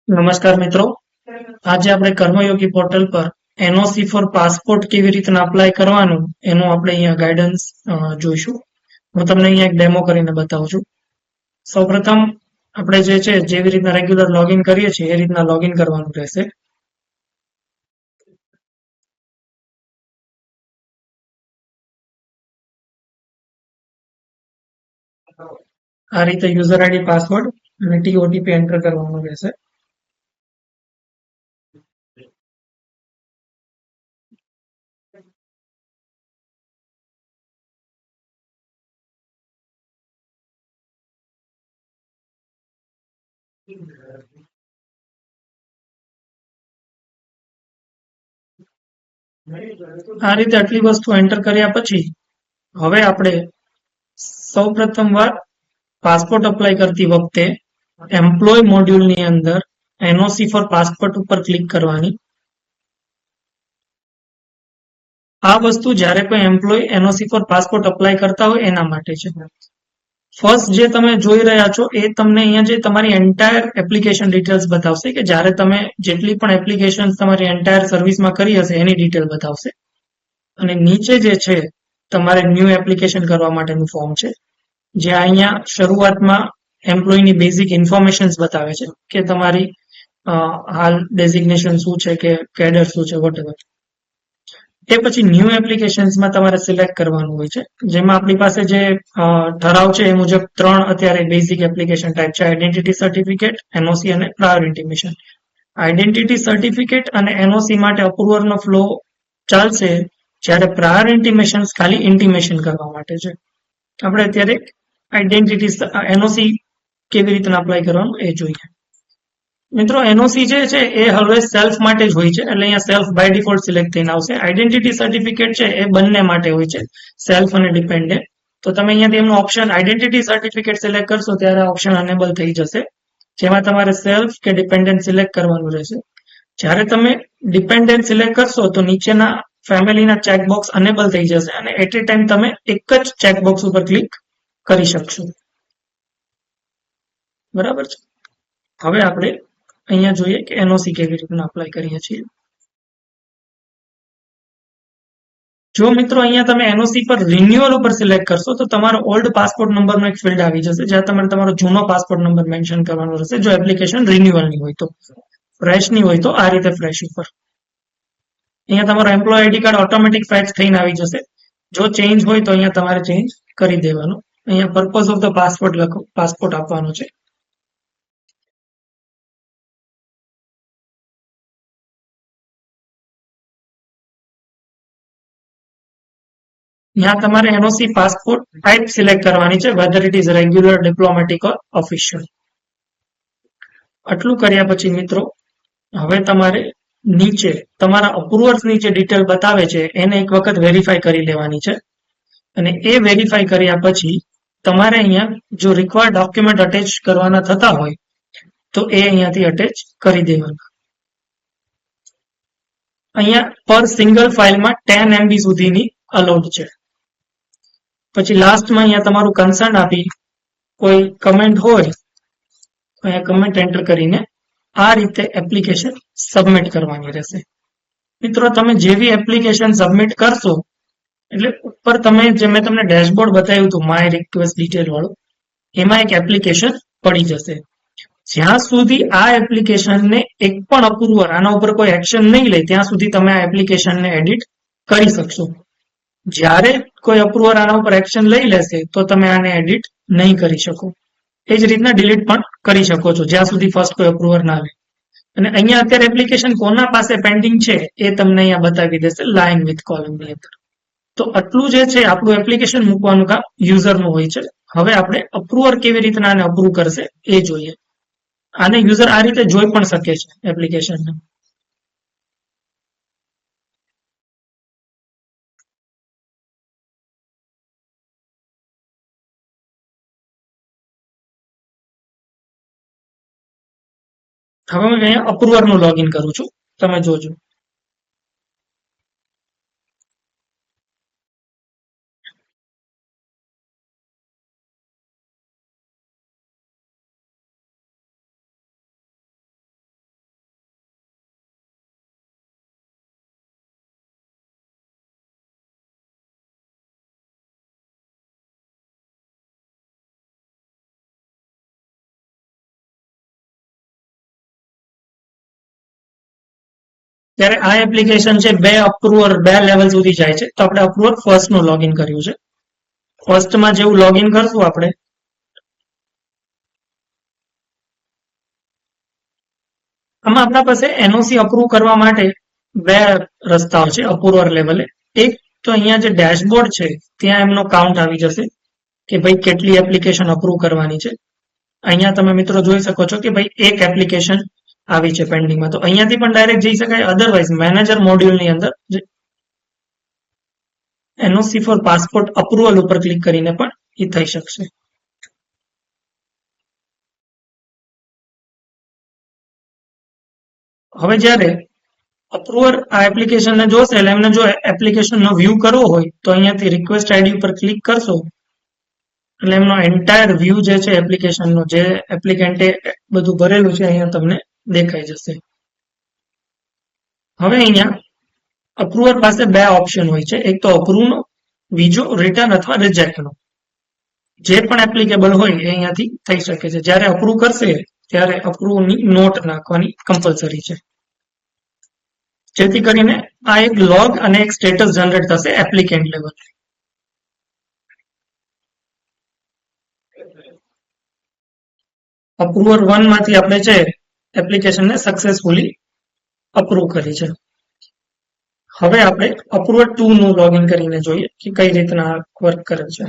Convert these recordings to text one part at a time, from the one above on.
નમસ્કાર મિત્રો, આજે આપણે કર્મયોગી પોર્ટલ પર એનઓસી ફોર પાસપોર્ટ કેવી રીતના અપ્લાય કરવાનું એનું આપણે અહીંયા ગાઈડન્સ જોઈશું. હું તમને અહીંયા એક ડેમો કરીને બતાવું છું. સૌપ્રથમ આપણે જે છે જેવી રીતના રેગ્યુલર લોગિન કરીએ છીએ એ રીતના લોગિન કરવાનું રહેશે. આ રીતે યુઝર આઈડી, પાસવર્ડ અને ઓટીપી એન્ટર કરવાનું રહેશે. આ રીતે આટલી વસ્તુ એન્ટર કર્યા પછી હવે આપણે સૌપ્રથમ વાર પાસપોર્ટ અપ્લાય કરતી વખતે એમ્પ્લોય મોડ્યુલની અંદર એનઓસી ફોર પાસપોર્ટ ઉપર ક્લિક કરવાની. આ વસ્તુ જ્યારે કોઈ employee NOC for passport apply કરતા હોય એના માટે છે. ફર્સ્ટ જે તમે જોઈ રહ્યા છો એ તમને અહીંયા જે તમારી એન્ટાયર એપ્લિકેશન ડિટેલ્સ બતાવશે કે જ્યારે તમે જેટલી પણ એપ્લિકેશન તમારી એન્ટાયર સર્વિસમાં કરી હશે એની ડિટેલ બતાવશે. અને નીચે જે છે તમારે ન્યૂ એપ્લિકેશન કરવા માટેનું ફોર્મ છે, જે અહીંયા શરૂઆતમાં એમ્પ્લોયની બેઝિક ઇન્ફોર્મેશન્સ બતાવે છે કે તમારી હાલ ડેઝિગ્નેશન શું છે કે કેડર શું છે વોટેવર. એ પછી ન્યૂ એપ્લિકેશન્સમાં તમારે સિલેક્ટ કરવાનું હોય છે, જેમાં આપણી પાસે જે ઠરાવ છે એ મુજબ 3 અત્યારે બેઝિક એપ્લિકેશન ટાઈપ છે: આઈડેન્ટિટી સર્ટિફિકેટ, એનઓસી અને પ્રાયોર ઇન્ટિમેશન. આઈડેન્ટિટી સર્ટિફિકેટ અને એનઓસી માટે અપ્રુવરનો ફ્લો ચાલશે, જ્યારે પ્રાયોર ઇન્ટિમેશન ખાલી ઇન્ટિમેશન કરવા માટે છે. આપણે અત્યારે આઈડેન્ટિટી એનઓસી કેવી રીતના અપ્લાય કરવાનું એ જોઈએ. મિત્રો, એનઓસી જે છે એ હવે સેલ્ફ માટે જ હોય છે, એટલે અહીંયા સેલ્ફ બાય ડિફોલ્ટ સિલેક્ટ થઈને આવશે. આઈડેન્ટિટી સર્ટિફિકેટ છે એ બંને માટે હોય છે, સેલ્ફ અને ડિપેન્ડન્ટ. તો તમે અહીંયાથી એમનું ઓપ્શન આઈડેન્ટિટી સર્ટિફિકેટ સિલેક્ટ કરશો ત્યારે ઓપ્શન અનેબલ થઈ જશે, જેમાં તમારે સેલ્ફ કે ડિપેન્ડન્ટ સિલેક્ટ કરવાનું રહેશે. જ્યારે તમે ડિપેન્ડન્ટ સિલેક્ટ કરશો તો નીચેના ફેમિલીના ચેકબોક્સ અનેબલ થઈ જશે અને એટ એ ટાઈમ તમે એક જ ચેકબોક્સ ઉપર ક્લિક કરી શકશો. બરાબર છે. હવે આપણે અહીંયા જોઈએ કે એનઓસી કેવી રીતના અપ્લાય કરીએ છીએ. જો મિત્રો અહીંયા તમે એનઓસી પર રિન્યુઅલ ઉપર સિલેક્ટ કરશો તો તમારો ઓલ્ડ પાસપોર્ટ નંબરનો એક ફિલ્ડ આવી જશે, જ્યાં તમારે તમારો જૂનો પાસપોર્ટ નંબર મેન્શન કરવાનો રહેશે. જો એપ્લિકેશન રિન્યુઅલની હોય તો, ફ્રેશની હોય તો આ રીતે ફ્રેશ ઉપર અહીંયા તમારો employee ID card automatic fetch થઈને આવી જશે. જો ચેન્જ હોય તો અહીંયા તમારે ચેન્જ કરી દેવાનું. અહીંયા પર્પઝ ઓફ ધ પાસપોર્ટ લખો, પાસપોર્ટ આપવાનો છે. यहाँ તમારે એનઓસી પાસપોર્ટ ટાઈપ સિલેક્ટ કરવાની છે, weather it is regular, diplomatic or official. આટલું કર્યા પછી મિત્રો હવે તમારે નીચે તમારા અપ્રુવર્સની જે ડિટેલ બતાવે છે એને એક વખત વેરીફાઈ કરી લેવાની છે. અને એ વેરીફાઈ કર્યા પછી તમારે અહીંયા જો રિક્વાયર્ડ ડોક્યુમેન્ટ અટેચ કરવાના થતા હોય તો એ અહીંયાથી અટેચ કરી દેવાના. અહીંયા પર સિંગલ ફાઇલમાં 10 MB સુધીની અલાઉડ છે. પછી લાસ્ટમાં અહીંયા તમારું કન્સર્ન આપી કોઈ કમેન્ટ હોય અહીંયા કમેન્ટ એન્ટર કરીને આ રીતે એપ્લિકેશન સબમિટ કરવાની રહેશે. મિત્રો, તમે જેવી એપ્લિકેશન સબમિટ કરશો એટલે ઉપર તમે જે મેં તમને ડેશબોર્ડ બતાવ્યું હતું માય રિક્વેસ્ટ ડિટેલ વાળું, એમાં એક એપ્લિકેશન પડી જશે. જ્યાં સુધી આ એપ્લિકેશનને એક પણ અપ્રુવર આના ઉપર કોઈ એક્શન નહીં લે ત્યાં સુધી તમે આ એપ્લિકેશનને એડિટ કરી શકશો. જ્યારે કોઈ અપ્રુવર આના ઉપર એક્શન લઈ લેશે તો તમે આને એડિટ નહીં કરી શકો. એ જ રીતના ડિલીટ પણ કરી શકો છો જ્યાં સુધી ફર્સ્ટ કોઈ અપ્રુવર ના લે. અને અહીંયા અત્યારે એપ્લિકેશન કોના પાસે પેન્ડિંગ છે એ તમને અહીંયા બતાવી દેશે લાઇન વિથ કોલમની અંદર. તો આટલું જે છે આપણું એપ્લિકેશન મૂકવાનું કામ યુઝરનું હોય છે. હવે આપણે અપ્રુવર કેવી રીતના આને અપ્રુવ કરશે એ જોઈએ. આને યુઝર આ રીતે જોઈ પણ શકે છે એપ્લિકેશનને. હવે હું અહીંયા અપ્રુવરનું લોગિન કરું છું, તમે જોજો. ત્યારે આ એપ્લિકેશન છે બે અપ્રુવર બે લેવલ સુધી જાય છે. તો આપણે અપ્રુવર ફર્સ્ટ નું લોગિન કર્યું છે. ફર્સ્ટમાં જેવું લોગિન કરશું આપણે, આમાં આપણા પાસે એનઓસી અપ્રૂવ કરવા માટે બે રસ્તાઓ છે અપ્રુવર લેવલે. એક તો અહીંયા જે ડેશબોર્ડ છે ત્યાં એમનો કાઉન્ટ આવી જશે કે ભાઈ કેટલી એપ્લિકેશન અપ્રૂવ કરવાની છે. અહીંયા તમે મિત્રો જોઈ શકો છો કે ભાઈ એક એપ્લિકેશન આવી છે પેન્ડિંગમાં. તો અહીંયાથી પણ ડાયરેક્ટ જઈ શકાય. અધરવાઇઝ મેનેજર મોડ્યુલની અંદર એનઓસી ફોર પાસપોર્ટ અપ્રુવલ ઉપર ક્લિક કરીને પણ એ થઈ શકશે. હવે જ્યારે અપ્રુવર આ એપ્લિકેશનને જોશે એટલે એમને જો એપ્લિકેશનનો વ્યૂ કરવો હોય તો અહીંયાથી રિક્વેસ્ટ આઈડી ઉપર ક્લિક કરશો એટલે એમનો એન્ટાયર વ્યૂ જે છે એપ્લિકેશનનો, જે એપ્લિકેન્ટે બધું ભરેલું છે અહીંયા તમને દેખાઈ જશે. હવે અહીંયા અપ્રુવર પાસે બે ઓપ્શન હોય છે, એક તો અપ્રુવનો, બીજો રિટર્ન અથવા રિજેક્ટનો. જે પણ એપ્લિકેબલ હોય એ અહીંયાથી થઈ શકે છે. જ્યારે અપ્રુવ કરશે ત્યારે અપ્રુવની નોટ નાખવાની કમ્પલસરી છે, જેથી કરીને આ એક લોગ અને એક સ્ટેટસ જનરેટ થશે એપ્લિકેન્ટ લેવલ. અપ્રુવર 1 માંથી આપણે છે એપ્લિકેશનને સક્સેસફુલી અપ્રુવ કરી છે. હવે આપણે અપ્રુવર 2 નું લોગિન કરીને જોઈએ કે કઈ રીતના વર્ક કરે છે.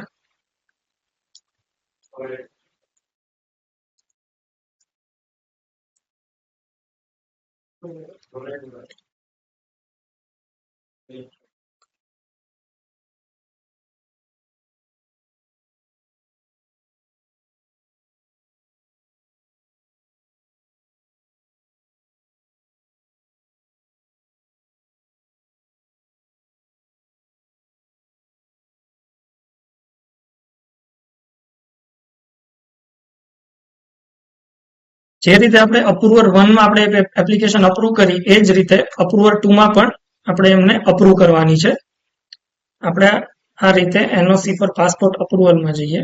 જે રીતે આપણે અપ્રુવર 1 માં આપણે એપ્લિકેશન અપ્રુવ કરી એ જ રીતે અપ્રુવર 2 માં પણ આપણે એમને અપ્રુવ કરવાની છે. આપણે આ રીતે એનઓસી પર પાસપોર્ટ અપ્રુવલમાં જઈએ.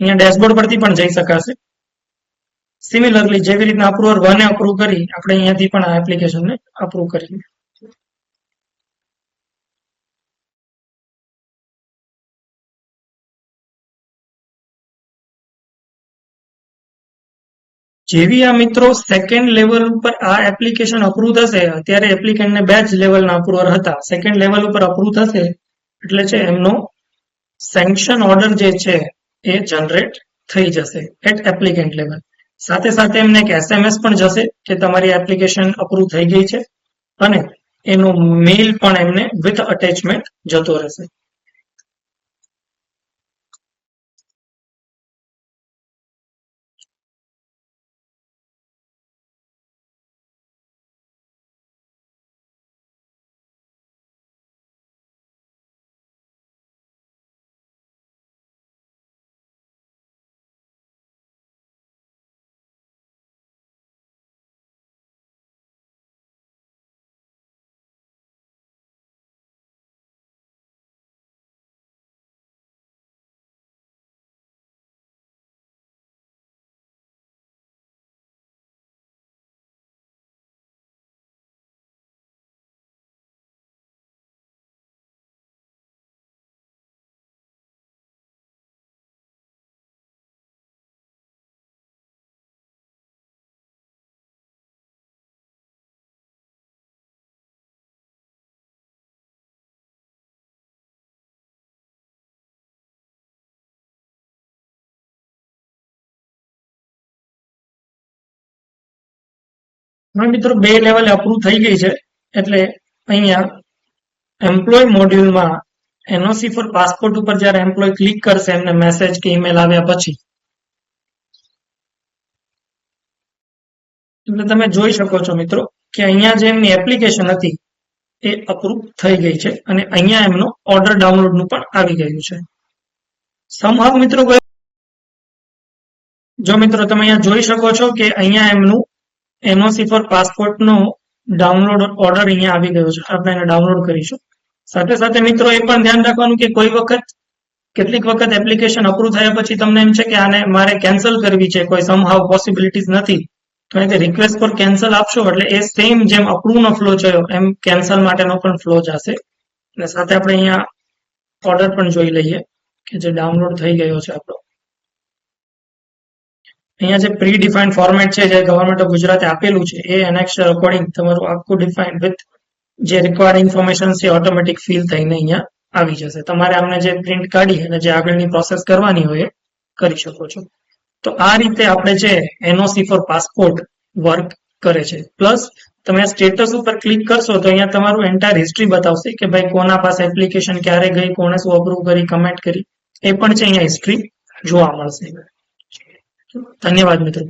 અહીંયા ડેશબોર્ડ પરથી પણ જઈ શકાશે. સિમિલરલી જેવી રીતના અપ્રુવર 1 એ અપ્રુવ કરી આપણે અહીંયાથી પણ આ એપ્લિકેશનને અપ્રુવ કરીએ. જેવી આ મિત્રો સેકન્ડ લેવલ ઉપર આ એપ્લિકેશન અપ્રુવ થશે, અત્યારે એપ્લિકેન્ટને બે જ લેવલના અપ્રુવર હતા, સેકન્ડ લેવલ ઉપર અપ્રુવ થશે એટલે છે એમનો સેન્કશન ઓર્ડર જે છે એ જનરેટ થઈ જશે એટ એપ્લિકેન્ટ લેવલ. સાથે સાથે એમને એક એસએમએસ પણ જશે કે તમારી એપ્લિકેશન અપ્રુવ થઈ ગઈ છે અને એનો મેઇલ પણ એમને વિથ અટેચમેન્ટ જતો રહેશે. હવે મિત્રો બે લેવલે અપ્રુવ થઈ ગઈ છે એટલે અહીંયા એમ્પ્લોય મોડ્યુલમાં એનઓસી ફોર પાસપોર્ટ ઉપર જ્યારે એમ્પ્લોય ક્લિક કરશે એમને મેસેજ કે ઈમેલ આવ્યા પછી, એટલે તમે જોઈ શકો છો મિત્રો કે અહીંયા જે એમની એપ્લિકેશન હતી એ અપ્રુવ થઈ ગઈ છે અને અહીંયા એમનો ઓર્ડર ડાઉનલોડનું પણ આવી ગયું છે. સમહાવ મિત્રો જો મિત્રો તમે અહીંયા જોઈ શકો છો કે અહીંયા એમનું એનઓસી ફોર પાસપોર્ટનો ડાઉનલોડ ઓર્ડર અહીંયા આવી ગયો છે. આપણે એને ડાઉનલોડ કરીશું. સાથે સાથે મિત્રો એ પણ ધ્યાન રાખવાનું કે કોઈ વખત કેટલીક વખત એપ્લિકેશન અપ્રુવ થયા પછી તમને એમ છે કે આને મારે કેન્સલ કરવી છે, કોઈ સમહાવ પોસિબિલિટીઝ નથી, તો અહીંથી રિક્વેસ્ટ ફોર કેન્સલ આપશો એટલે એ સેમ જેમ અપ્રૂવ નો ફ્લો થયો એમ કેન્સલ માટેનો પણ ફ્લો જશે. અને સાથે આપણે અહીંયા ઓર્ડર પણ જોઈ લઈએ કે જે ડાઉનલોડ થઈ ગયો છે આપણો. અહીંયા જે પ્રી ડિફાઇન્ડ ફોર્મેટ છે જે ગવર્મેન્ટ ઓફ ગુજરાતે આપેલું છે એ એનેક્સ્ડ અકોર્ડિંગ તમારું આખું ડિફાઇન્ડ વિથ જે રિક્વાયર્ડ ઇન્ફોર્મેશન છે ઓટોમેટિક ફિલ થઈને અહીંયા આવી જશે. તમારે આમને જે પ્રિન્ટ કાઢી અને જે આગળની પ્રોસેસ કરવાની હોય એ કરી શકો છો. તો આ રીતે આપણે જે એનઓસી ફોર પાસપોર્ટ વર્ક કરે છે. પ્લસ તમે સ્ટેટસ ઉપર ક્લિક કરશો તો અહીંયા તમારું એન્ટાયર હિસ્ટ્રી બતાવશે કે ભાઈ કોના પાસે એપ્લિકેશન ક્યારે ગઈ, કોને શું અપ્રૂવ કરી, કમેન્ટ કરી, એ પણ છે અહીંયા હિસ્ટ્રી જોવા મળશે. ધન્યવાદ મિત્રો.